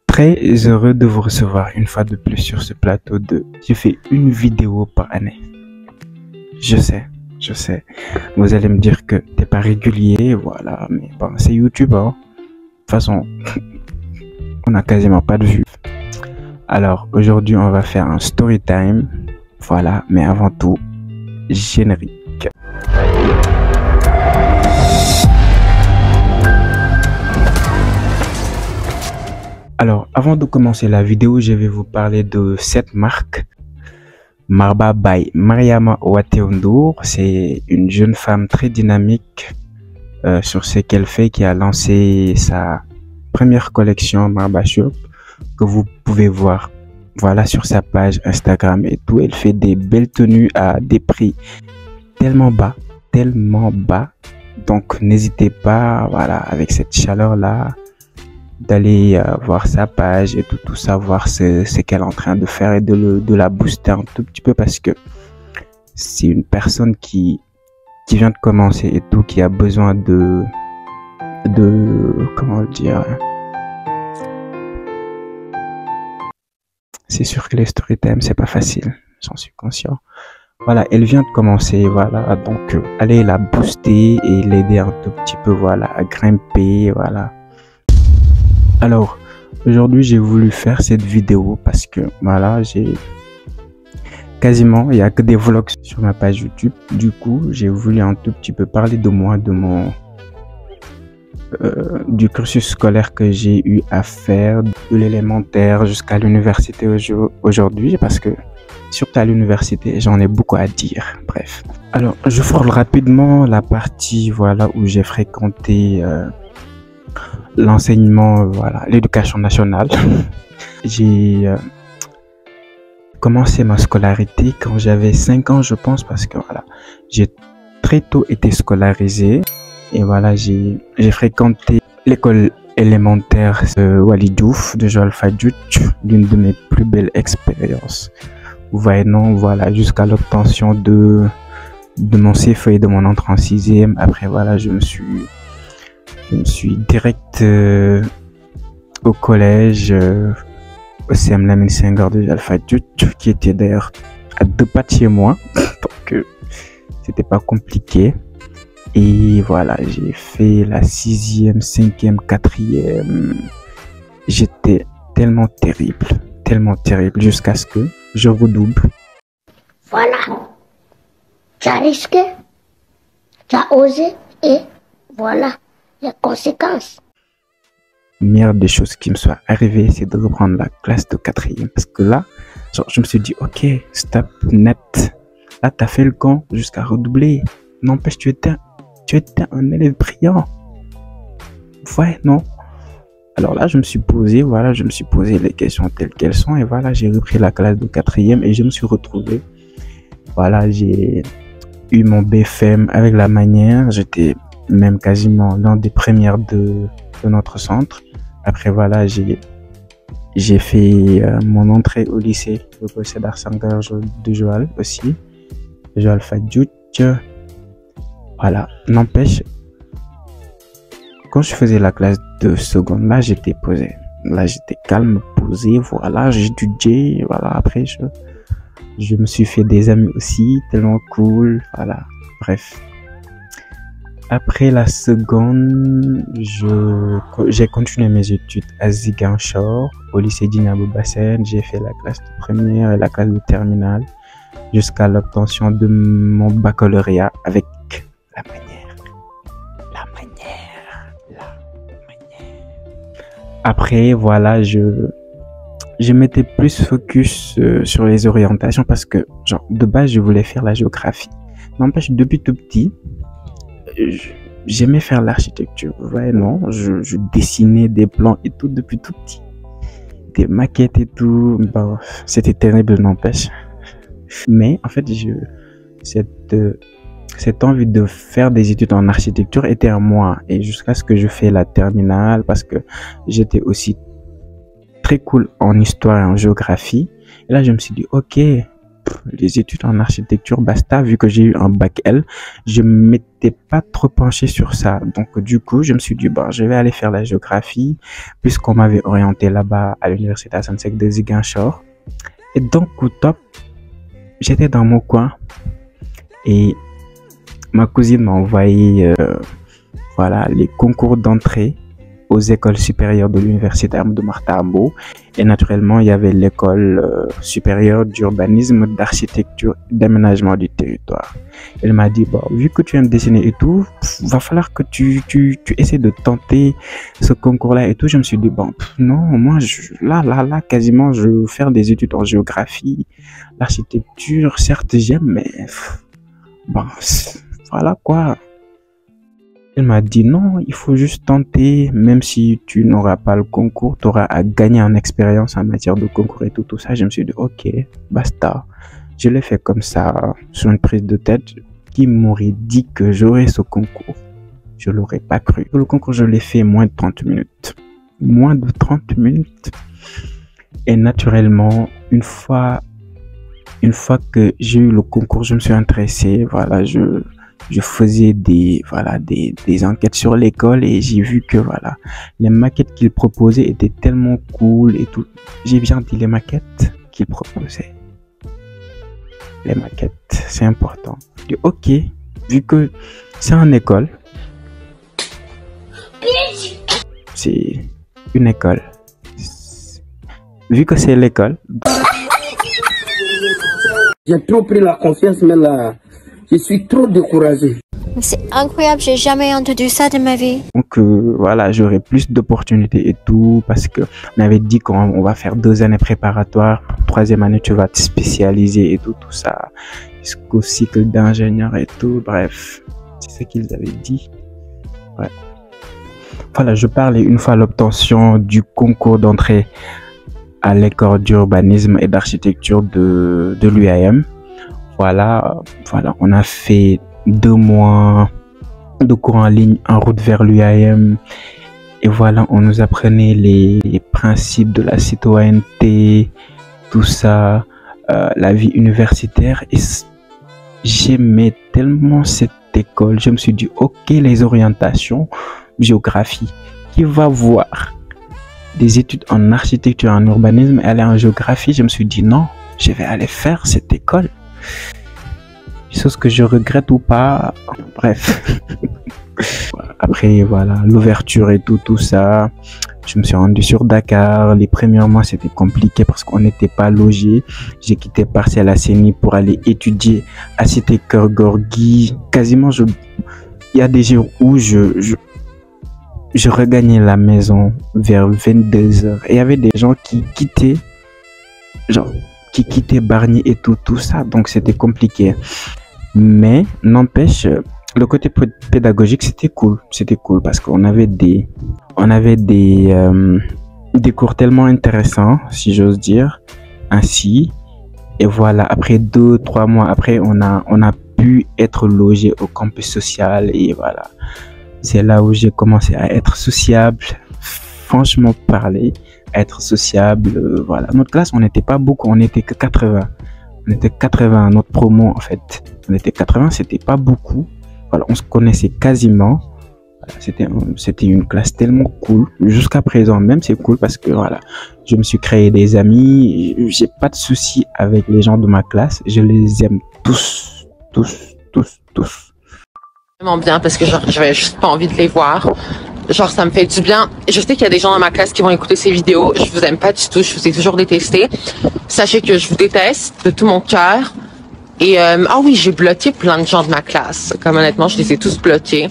Très heureux de vous recevoir une fois de plus sur ce plateau de je fais une vidéo par année. Je sais. Vous allez me dire que t'es pas régulier, voilà, mais bon, c'est YouTube, hein. De toute façon, on a quasiment pas de vues. Alors, aujourd'hui, on va faire un story time, voilà, mais avant tout, générique. Alors, avant de commencer la vidéo, je vais vous parler de cette marque, Marba by Mariama Wateondour. C'est une jeune femme très dynamique sur ce qu'elle fait, qui a lancé sa première collection Marba Shop, que vous pouvez voir, voilà, sur sa page Instagram et tout. Elle fait des belles tenues à des prix tellement bas. Donc, n'hésitez pas, voilà, avec cette chaleur-là, d'aller voir sa page et tout ça, voir ce qu'elle est en train de faire et de la booster un tout petit peu, parce que c'est une personne qui vient de commencer et tout, qui a besoin de comment le dire, c'est sûr que les story time c'est pas facile, j'en suis conscient. Voilà, elle vient de commencer, voilà, donc allez la booster et l'aider un tout petit peu, voilà, à grimper, voilà. Alors, aujourd'hui, j'ai voulu faire cette vidéo parce que, voilà, il n'y a que des vlogs sur ma page YouTube. Du coup, j'ai voulu un tout petit peu parler de moi, du cursus scolaire que j'ai eu à faire, de l'élémentaire jusqu'à l'université aujourd'hui, parce que, surtout à l'université, j'en ai beaucoup à dire. Bref. Alors, je frôle rapidement la partie, voilà, où j'ai fréquenté, l'enseignement, voilà, l'éducation nationale. J'ai commencé ma scolarité quand j'avais 5 ans, je pense, parce que voilà, j'ai très tôt été scolarisé et voilà, j'ai fréquenté l'école élémentaire Wali Diouf de Joal Fadiouth, l'une de mes plus belles expériences. Vous voyez, non, voilà, jusqu'à l'obtention de mon CFE et de mon entrée en 6e. Après, voilà, je me suis direct au collège, au CM Lamine Senghor de Joal Fadiouth, qui était d'ailleurs à 2 pas de chez moi, donc c'était pas compliqué. Et voilà, j'ai fait la 6e, 5e, 4e. J'étais tellement terrible, jusqu'à ce que je redouble. Voilà, tu as risqué, tu as osé, et voilà les conséquences. Meilleure des choses qui me soit arrivée, c'est de reprendre la classe de 4e, parce que là, genre, je me suis dit, ok, stop, net. Là, t'as fait le camp jusqu'à redoubler. N'empêche, tu étais un élève brillant. Ouais, non. Alors là, je me suis posé les questions telles qu'elles sont, et voilà, j'ai repris la classe de 4e et je me suis retrouvé. Voilà, j'ai eu mon BFM avec la manière. J'étais même quasiment l'un des premières de notre centre. Après, voilà, j'ai fait mon entrée au lycée de Sédar Senghor de Joal aussi, Joal Fadiouth. Voilà, n'empêche, quand je faisais la classe de seconde, là, j'étais posé. Là, j'étais calme, posé, voilà, j'étudiais, voilà. Après, je me suis fait des amis aussi, tellement cool, voilà, bref. Après la seconde, j'ai continué mes études à Ziguinchor, au lycée Djignabo Bassène. J'ai fait la classe de première et la classe de terminale jusqu'à l'obtention de mon baccalauréat avec la manière. Après, voilà, je m'étais plus focus sur les orientations parce que, genre, de base, je voulais faire la géographie. N'empêche, depuis tout petit, j'aimais faire l'architecture. Ouais, non, je dessinais des plans et tout depuis tout petit. Des maquettes et tout. Bon, c'était terrible, n'empêche. Mais, en fait, cette envie de faire des études en architecture était en moi. Et jusqu'à ce que je fais la terminale, parce que j'étais aussi très cool en histoire et en géographie. Et là, je me suis dit, ok, les études en architecture, basta, vu que j'ai eu un bac L, je m'étais pas trop penché sur ça. Donc, du coup, je me suis dit, bon, je vais aller faire la géographie, puisqu'on m'avait orienté là-bas à l'université Assane Seck de Ziguinchor. Et donc, au top, j'étais dans mon coin et ma cousine m'a envoyé, voilà, les concours d'entrée aux écoles supérieures de l'université Amadou Mahtar Mbow. Et naturellement, il y avait l'école supérieure d'urbanisme, d'architecture, d'aménagement du territoire. Elle m'a dit, bon, vu que tu aimes dessiner et tout, va falloir que tu essaies de tenter ce concours-là et tout. Je me suis dit, bon, non, moi, là, quasiment, je veux faire des études en géographie, l'architecture, certes, j'aime, mais bon, voilà quoi. Elle m'a dit non, il faut juste tenter, même si tu n'auras pas le concours, tu auras à gagner en expérience en matière de concours et tout ça. Je me suis dit ok, basta. Je l'ai fait comme ça, sur une prise de tête. Qui m'aurait dit que j'aurais ce concours? Je l'aurais pas cru. Le concours, je l'ai fait moins de 30 minutes. Moins de 30 minutes. Et naturellement, une fois que j'ai eu le concours, je me suis intéressé. Voilà, je faisais des enquêtes sur l'école et j'ai vu que voilà, les maquettes qu'ils proposaient étaient tellement cool et tout. J'ai bien dit les maquettes qu'ils proposaient. Les maquettes, c'est important. Je dis ok, vu que c'est en école, c'est une école. Vu que c'est l'école. J'ai trop pris la confiance, mais là, je suis trop découragé. C'est incroyable, j'ai jamais entendu ça de ma vie. Donc voilà, j'aurai plus d'opportunités et tout parce que on avait dit qu'on va faire 2 années préparatoires. Pour 3e année, tu vas te spécialiser et tout ça. Jusqu'au cycle d'ingénieur et tout. Bref, c'est ce qu'ils avaient dit. Ouais. Voilà, je parlais une fois l'obtention du concours d'entrée à l'école d'urbanisme et d'architecture de l'UAM. Voilà, on a fait 2 mois de cours en ligne en route vers l'UAM et voilà, on nous apprenait les principes de la citoyenneté, tout ça, la vie universitaire et j'aimais tellement cette école. Je me suis dit ok, les orientations, géographie, qui va voir des études en architecture, en urbanisme et aller en géographie? Je me suis dit non, je vais aller faire cette école. Chose que je regrette ou pas, bref. Après voilà, l'ouverture et tout ça, je me suis rendu sur Dakar. Les premiers mois c'était compliqué parce qu'on n'était pas logé. J'ai quitté Parcelles Assainies pour aller étudier à Cité Keur Gorgui. Quasiment il y a des jours où je regagnais la maison vers 22h et il y avait des gens qui quittaient Bargny et tout ça, donc c'était compliqué. Mais n'empêche, le côté pédagogique c'était cool parce qu'on avait des cours tellement intéressants, si j'ose dire ainsi. Et voilà, après 2-3 mois après, on a pu être logé au campus social et voilà. C'est là où j'ai commencé à être sociable, franchement parler, être sociable. Voilà, notre classe, on n'était pas beaucoup, on n'était que 80. On était 80, notre promo en fait. On était 80, c'était pas beaucoup. Voilà, on se connaissait quasiment. Voilà, c'était une classe tellement cool. Jusqu'à présent même, c'est cool parce que voilà, je me suis créé des amis. J'ai pas de soucis avec les gens de ma classe. Je les aime tous. Vraiment bien parce que genre j'avais juste pas envie de les voir. Genre ça me fait du bien. Je sais qu'il y a des gens dans ma classe qui vont écouter ces vidéos. Je vous aime pas du tout, je vous ai toujours détesté. Sachez que je vous déteste de tout mon cœur. Et ah oui, j'ai bloqué plein de gens de ma classe. Comme honnêtement, je les ai tous bloqués.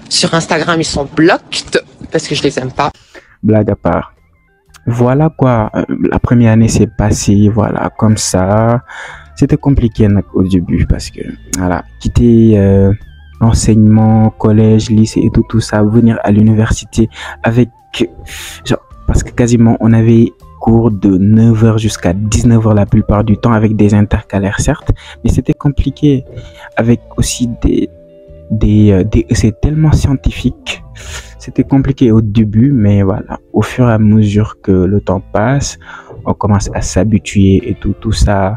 Sur Instagram, ils sont blocked parce que je les aime pas. Blague à part. Voilà quoi, la première année s'est passée, voilà, comme ça. C'était compliqué au début parce que voilà, quitter enseignement, collège, lycée et tout ça, venir à l'université avec parce que quasiment on avait cours de 9h jusqu'à 19h la plupart du temps avec des intercalaires certes, mais c'était compliqué avec aussi c'est tellement scientifique. C'était compliqué au début, mais voilà, au fur et à mesure que le temps passe, on commence à s'habituer et tout ça.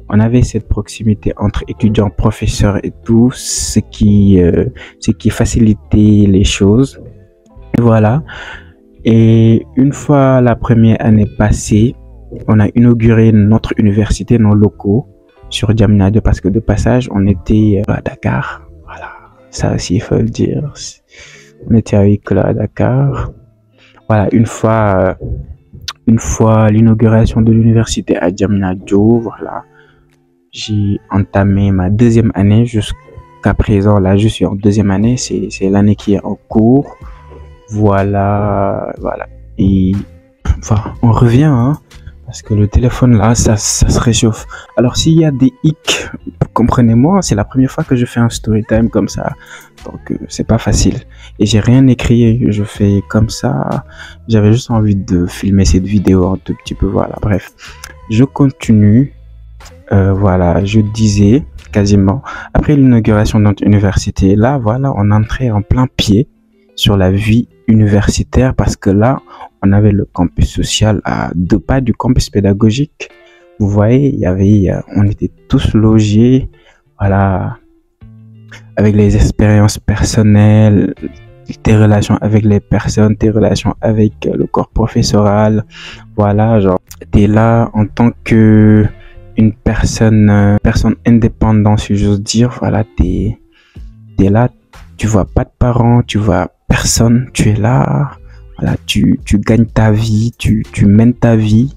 on avait cette proximité entre étudiants, professeurs et tout, ce qui facilitait les choses. Et voilà. Et une fois la première année passée, on a inauguré notre université, nos locaux sur Djamena 2 parce que de passage, on était à Dakar. Voilà, ça aussi il faut le dire. On était avec là à Dakar. Voilà, une fois l'inauguration de l'université à Djamena 2, voilà, j'ai entamé ma deuxième année jusqu'à présent. Là, je suis en deuxième année, c'est l'année qui est en cours. Voilà. Et enfin, on revient, hein, parce que le téléphone là, ça se réchauffe. Alors s'il y a des hicks, comprenez-moi, c'est la première fois que je fais un story time comme ça, donc c'est pas facile. Et j'ai rien écrit, je fais comme ça. J'avais juste envie de filmer cette vidéo un tout petit peu, voilà. Bref, je continue. Voilà, je disais quasiment après l'inauguration de notre université, là, voilà, on entrait en plein pied sur la vie universitaire parce que là, on avait le campus social à 2 pas du campus pédagogique. Vous voyez, on était tous logés, voilà, avec les expériences personnelles, tes relations avec les personnes, tes relations avec le corps professoral. Voilà, genre, t'es là en tant que une personne indépendante, si j'ose dire. Voilà, t'es là, tu vois pas de parents, tu vois personne, tu es là, voilà, tu gagnes ta vie, tu mènes ta vie,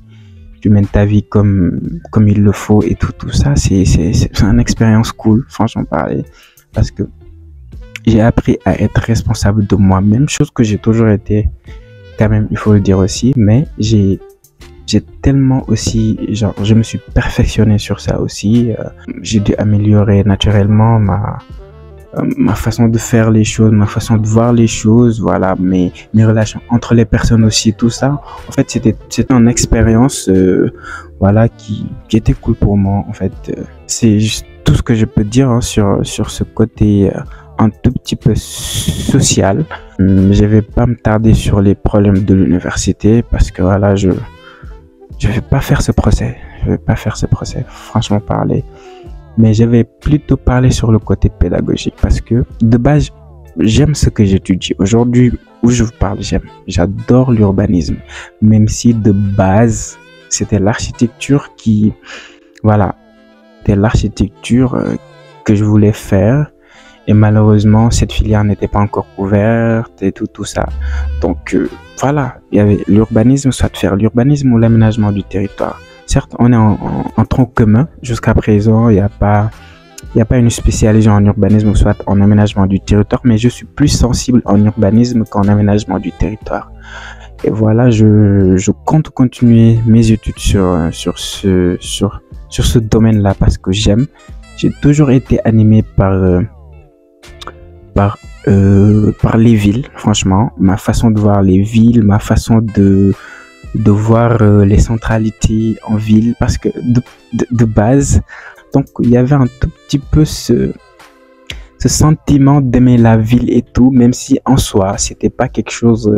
comme il le faut et tout ça. C'est une expérience cool, franchement parler, parce que j'ai appris à être responsable de moi-même, chose que j'ai toujours été, quand même, il faut le dire aussi, mais j'ai tellement aussi, genre, je me suis perfectionné sur ça aussi. J'ai dû améliorer naturellement ma façon de faire les choses, ma façon de voir les choses, voilà, mes relations entre les personnes aussi, tout ça. En fait, c'était une expérience, voilà, qui était cool pour moi. En fait, c'est juste tout ce que je peux dire, hein, sur ce côté un tout petit peu social. Je vais pas me tarder sur les problèmes de l'université parce que voilà, je vais pas faire ce procès. Franchement parler. Mais je vais plutôt parler sur le côté pédagogique parce que de base, j'aime ce que j'étudie. Aujourd'hui, où je vous parle, j'adore l'urbanisme. Même si de base, c'était l'architecture qui, voilà, c'était l'architecture que je voulais faire. Et malheureusement, cette filière n'était pas encore ouverte et tout ça. Donc, voilà, il y avait l'urbanisme, soit faire l'urbanisme ou l'aménagement du territoire. Certes, on est en tronc commun jusqu'à présent. Il n'y a pas une spécialisation en urbanisme ou soit en aménagement du territoire, mais je suis plus sensible en urbanisme qu'en aménagement du territoire. Et voilà, je compte continuer mes études sur ce domaine-là parce que j'aime. J'ai toujours été animé par les villes, franchement. Ma façon de voir les villes, ma façon de voir les centralités en ville, parce que de base, donc il y avait un tout petit peu ce sentiment d'aimer la ville et tout, même si en soi c'était pas quelque chose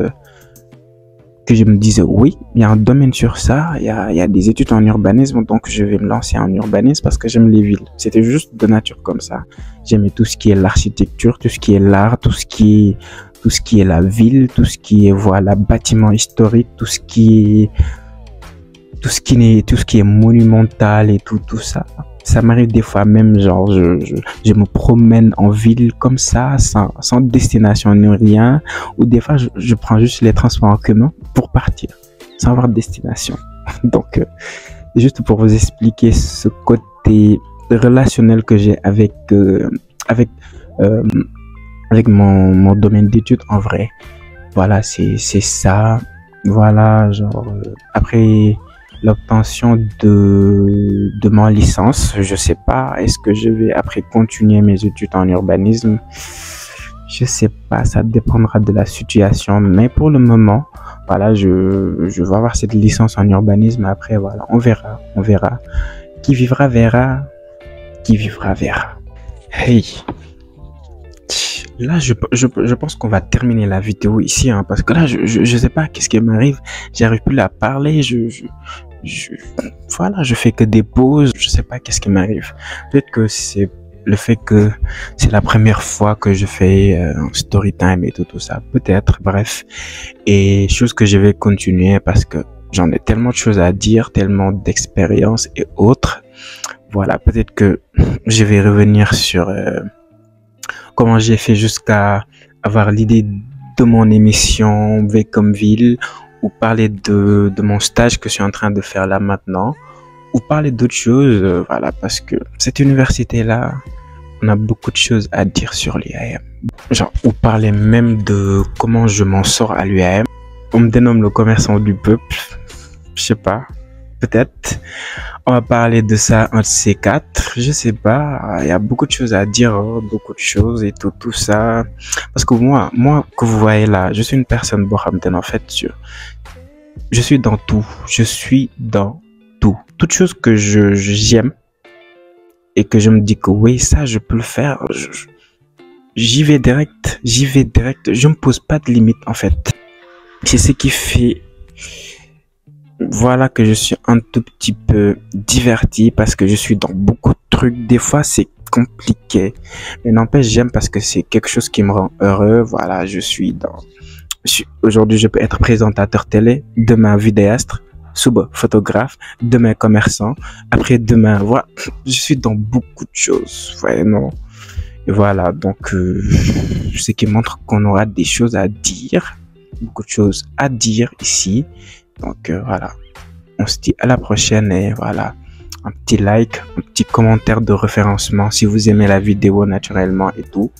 que je me disais oui, il y a un domaine sur ça, il y a des études en urbanisme, donc je vais me lancer en urbanisme parce que j'aime les villes. C'était juste de nature comme ça. J'aimais tout ce qui est l'architecture, tout ce qui est l'art, tout ce qui est la ville, tout ce qui est, voilà, bâtiment historique, tout ce qui est monumental et tout ça. Ça m'arrive des fois même, genre, je me promène en ville comme ça, sans destination ni rien, ou des fois je prends juste les transports en commun pour partir, sans avoir de destination. Donc, juste pour vous expliquer ce côté relationnel que j'ai avec mon domaine d'études en vrai. Voilà, c'est ça. Voilà, genre, après l'obtention de mon licence, je sais pas, est-ce que je vais après continuer mes études en urbanisme? Je sais pas, ça dépendra de la situation, mais pour le moment, voilà, je vais avoir cette licence en urbanisme. Après, voilà, on verra. Qui vivra verra. Hey, là, je pense qu'on va terminer la vidéo ici, hein, parce que là, je sais pas qu'est-ce qui m'arrive. J'arrive plus à parler. voilà, je fais que des pauses, je sais pas qu'est-ce qui m'arrive. Peut-être que c'est le fait que c'est la première fois que je fais un story time et tout ça, peut-être, bref. Et chose que je vais continuer parce que j'en ai tellement de choses à dire, tellement d'expériences et autres. Voilà, peut-être que je vais revenir sur comment j'ai fait jusqu'à avoir l'idée de mon émission V comme ville, ou parler de mon stage que je suis en train de faire là maintenant, ou parler d'autres choses, voilà, parce que cette université-là, on a beaucoup de choses à dire sur l'UAM. Genre, ou parler même de comment je m'en sors à l'UAM. On me dénomme le commerçant du peuple, je sais pas, peut-être. On va parler de ça un de ces quatre, je sais pas. Il y a beaucoup de choses à dire, beaucoup de choses et tout ça. Parce que moi que vous voyez là, je suis une personne en fait, je suis dans tout. Je suis dans tout. Toute chose que j'aime et que je me dis que oui, ça, je peux le faire. J'y vais direct. Je me pose pas de limite, en fait. C'est ce qui fait, voilà, que je suis un tout petit peu diverti parce que je suis dans beaucoup de trucs. Des fois, c'est compliqué. Mais n'empêche, j'aime parce que c'est quelque chose qui me rend heureux. Voilà, aujourd'hui, je peux être présentateur télé, demain vidéaste, suba photographe, demain commerçant, après demain, voilà, je suis dans beaucoup de choses, ouais, non. Et voilà, donc, ce qui montre qu'on aura des choses à dire, beaucoup de choses à dire ici. Donc, voilà, on se dit à la prochaine et voilà, un petit like, un petit commentaire de référencement si vous aimez la vidéo naturellement et tout.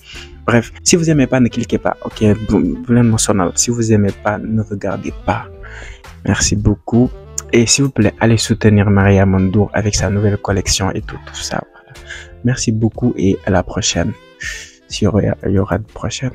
Bref, si vous aimez pas, ne cliquez pas, ok, si vous aimez pas, ne regardez pas. Merci beaucoup. Et s'il vous plaît, allez soutenir Maria Mondour avec sa nouvelle collection et tout ça. Voilà. Merci beaucoup et à la prochaine. S'il y aura de prochaine.